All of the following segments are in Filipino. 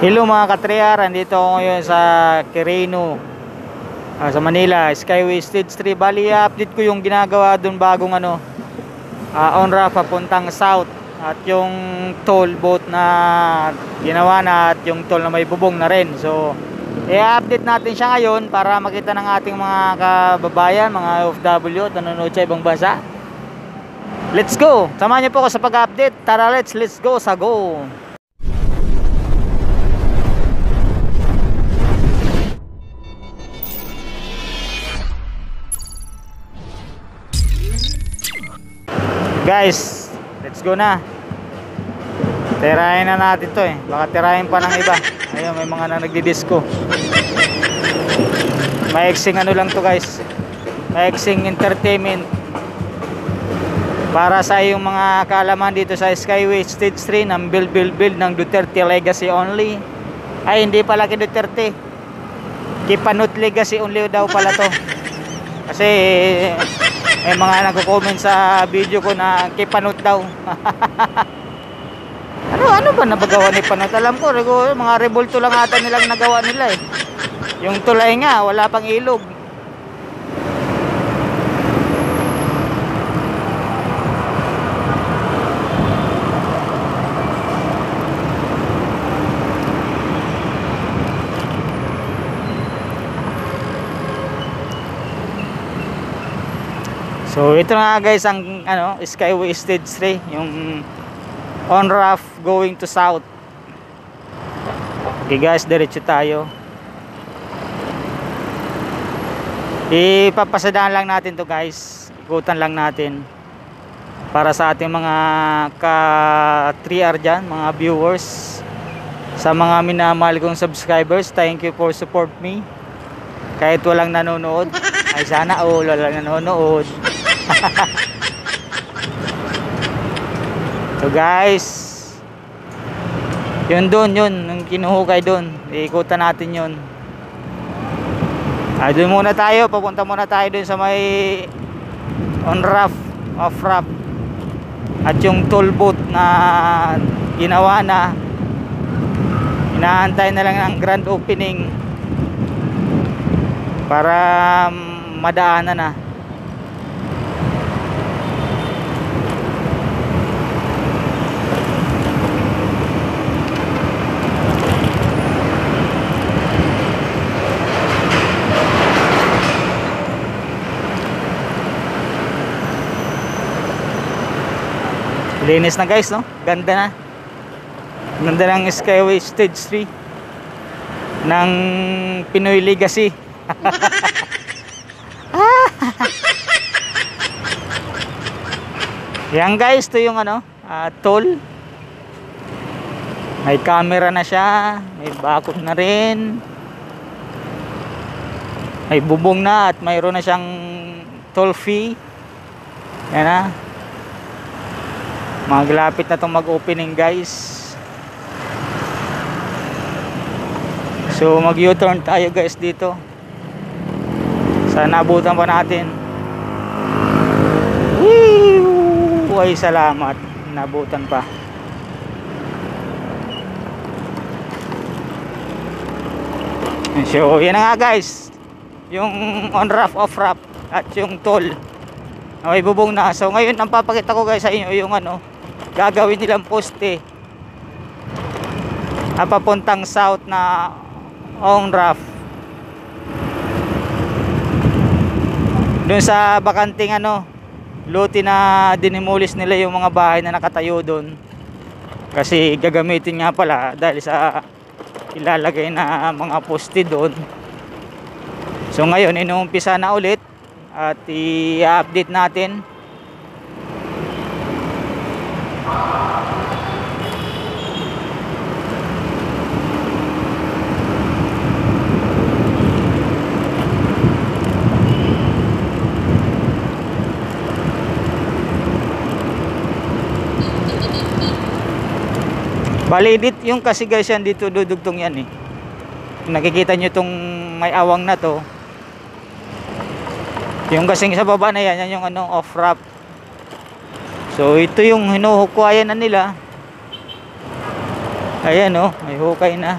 Hello mga katriyar, andito ako ngayon sa Quirino, sa Manila, Skyway Stage 3. Bali, update ko yung ginagawa doon bagong on-ramp papuntang south. At yung toll boat na ginawa na at yung toll na may bubong na rin. So, i-update natin siya ngayon para makita ng ating mga kababayan, mga OFW, nanonood sa ibang bansa. Let's go! Samahan niyo po ako sa pag-update. Tara, let's go sa go! Guys, let's go na. Tirahin na natin to baka tirahin pa ng iba. Ayun, may mga na nagdi-disco. Maiksing ano lang to guys, maiksing entertainment para sa yung mga kaalaman dito sa Skyway Stage 3 ng build ng Duterte Legacy only. Ay, hindi pala kay Duterte, Kipanut Legacy only daw pala to. Kasi may mga nagko-comment sa video ko na Kipanut daw. ano ba nabagawa ni Panut? Alam ko mga rebulto lang ata nilang nagawa nila Yung tulay nga wala pang ilog. So ito na guys ang Skyway Stage 3, yung on-ramp going to south. Okay guys, diretso tayo. Ipapasadaan lang natin to guys, ikutan lang natin para sa ating mga ka 3R dyan, mga viewers, sa mga minamahal kong subscribers. Thank you for support me kahit walang nanonood. Ay sana all walang nanonood. So guys, yun yung kinuhukay doon, iikutan natin yun. Doon muna tayo, papunta muna tayo doon sa may on-ramp, off-ramp at yung toll booth na ginawa na, inaantay na lang ang grand opening para madaanan na. Linis na guys, no? Ganda na. Ganda ng Skyway Stage 3 ng Pinoy Legacy. Yan guys, ito yung toll. May camera na siya, may bakod na rin, may bubong na at mayroon na siyang toll fee. Yan na. Maglapit na itong mag-opening guys. So mag U-turn tayo guys dito. Sana abutan pa natin. Woo! Ay salamat, nabutan pa. So yan na nga guys, yung on-ramp, off-ramp at yung toll na may bubong na. So ngayon ang papakita ko guys sa inyo yung gagawin nilang poste papuntang south na on-ramp doon sa bakanting lote na dinimulis nila yung mga bahay na nakatayo doon, kasi gagamitin nga pala dahil sa ilalagay na mga poste doon. So ngayon inuumpisa na ulit at i-update natin. Balidit yung kasi guys yan dito, dudugtong yan nakikita nyo tong may awang na to, yung kasing sa baba na yan yung off-ramp. So ito yung hinuhukwayan na nila. Ayan may hukay na.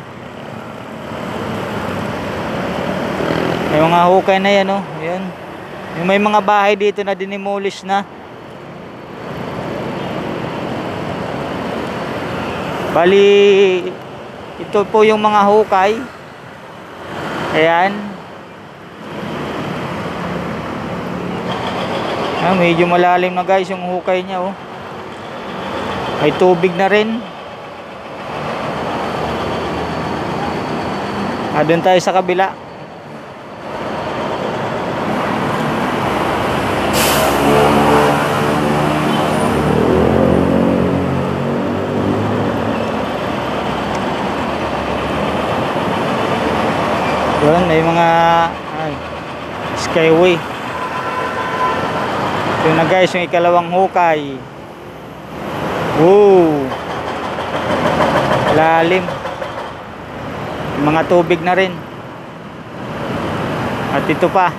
May mga hukay na yan, oh. Ayan. Yung may mga bahay dito na dinimolish na. Bali, ito po yung mga hukay. Ayan. Medyo malalim na guys yung hukay niya, oh. May tubig na rin. Doon tayo sa kabila. Yun, may mga skyway. Yun na guys, yung ikalawang hukay. Wow, lalim. Mga tubig na rin. At ito pa,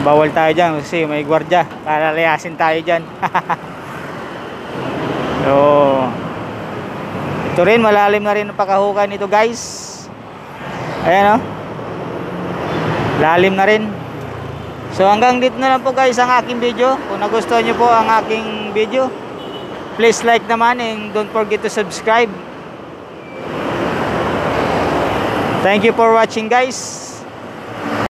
bawal tayo dyan kasi may gwardiya. Palalayasin tayo dyan. So, ito rin, malalim na rin ang pagkahukay nito guys. Ayan, oh. Lalim na rin. So hanggang dito na lang po guys ang aking video. Kung nagustuhan nyo po ang aking video, please like naman and don't forget to subscribe. Thank you for watching guys.